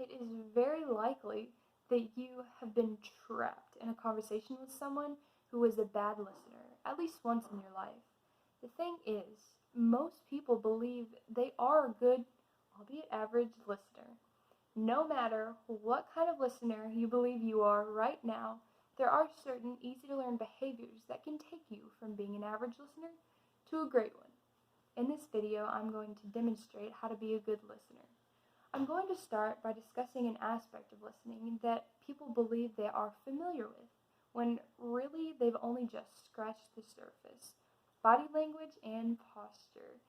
it is very likely that you have been trapped in a conversation with someone who was a bad listener, at least once in your life. The thing is, most people believe they are a good, albeit average, listener. No matter what kind of listener you believe you are right now, there are certain easy to learn behaviors that can take you from being an average listener to a great one. In this video, I'm going to demonstrate how to be a good listener. I'm going to start by discussing an aspect of listening that people believe they are familiar with, when really they've only just scratched the surface: body language and posture.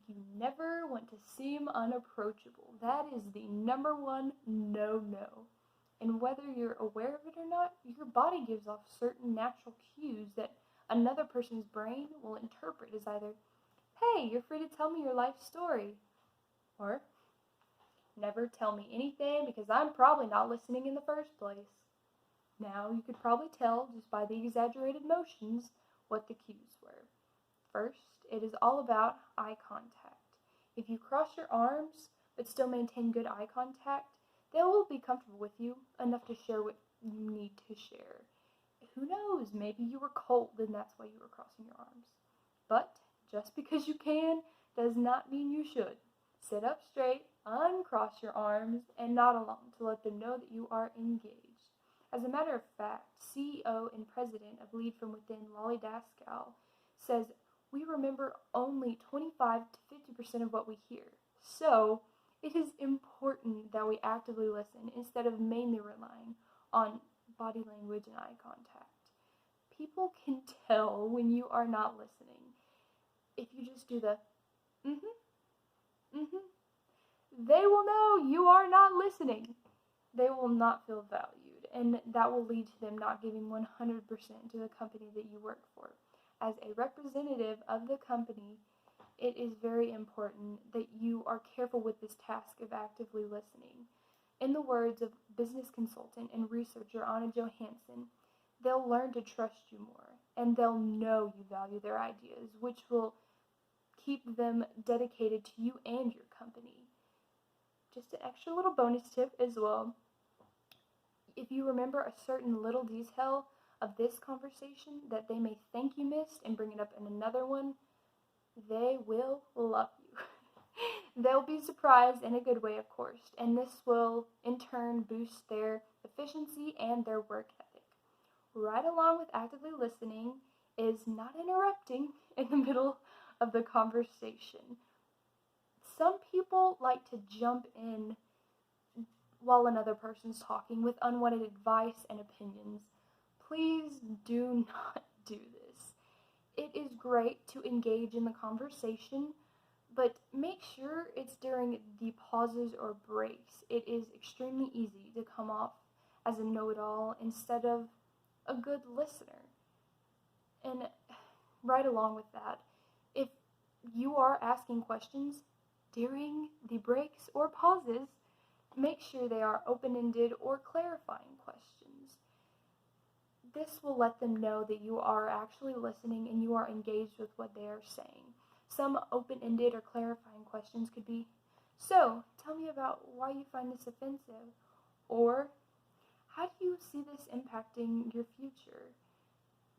You never want to seem unapproachable. That is the number one no-no. And whether you're aware of it or not, your body gives off certain natural cues that another person's brain will interpret as either, "Hey, you're free to tell me your life story," or "Never tell me anything because I'm probably not listening in the first place." Now, you could probably tell just by the exaggerated motions what the cues were. First, it is all about eye contact. If you cross your arms but still maintain good eye contact, they will be comfortable with you enough to share what you need to share. Who knows, maybe you were cold and that's why you were crossing your arms. But just because you can does not mean you should. Sit up straight, uncross your arms, and nod along to let them know that you are engaged. As a matter of fact, CEO and president of Lead From Within, Lolly Daskal, says we remember only 25 to 50% of what we hear. So, it is important that we actively listen instead of mainly relying on body language and eye contact. People can tell when you are not listening. If you just do the they will know you are not listening. They will not feel valued, and that will lead to them not giving 100% to the company that you work for. As a representative of the company, it is very important that you are careful with this task of actively listening. In the words of business consultant and researcher Anna Johansson, they'll learn to trust you more, and they'll know you value their ideas, which will keep them dedicated to you and your company. Just an extra little bonus tip as well. If you remember a certain little detail of this conversation that they may think you missed and bring it up in another one, they will love you. They'll be surprised in a good way, of course, and this will in turn boost their efficiency and their work ethic. Right along with actively listening is not interrupting in the middle of the conversation. Some people like to jump in while another person's talking with unwanted advice and opinions. Please do not do this. It is great to engage in the conversation, but make sure it's during the pauses or breaks. It is extremely easy to come off as a know-it-all instead of a good listener. And right along with that, if you are asking questions during the breaks or pauses, make sure they are open-ended or clarifying questions. This will let them know that you are actually listening and you are engaged with what they are saying. Some open-ended or clarifying questions could be, "So, tell me about why you find this offensive," or "How do you see this impacting your future?"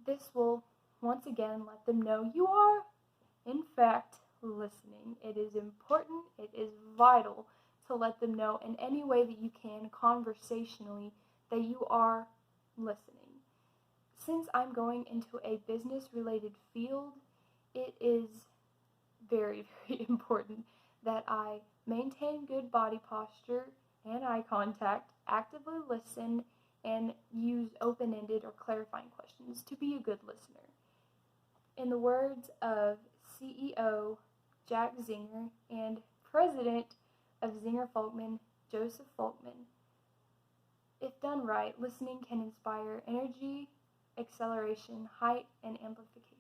This will once again let them know you are, in fact, listening. It is important, it is vital to let them know in any way that you can conversationally that you are listening. Since I'm going into a business-related field, it is very, very important that I maintain good body posture and eye contact, actively listen, and use open-ended or clarifying questions to be a good listener. In the words of CEO Jack Zinger and President of Zinger Folkman, Joseph Folkman, if done right, listening can inspire energy, acceleration, height, and amplification.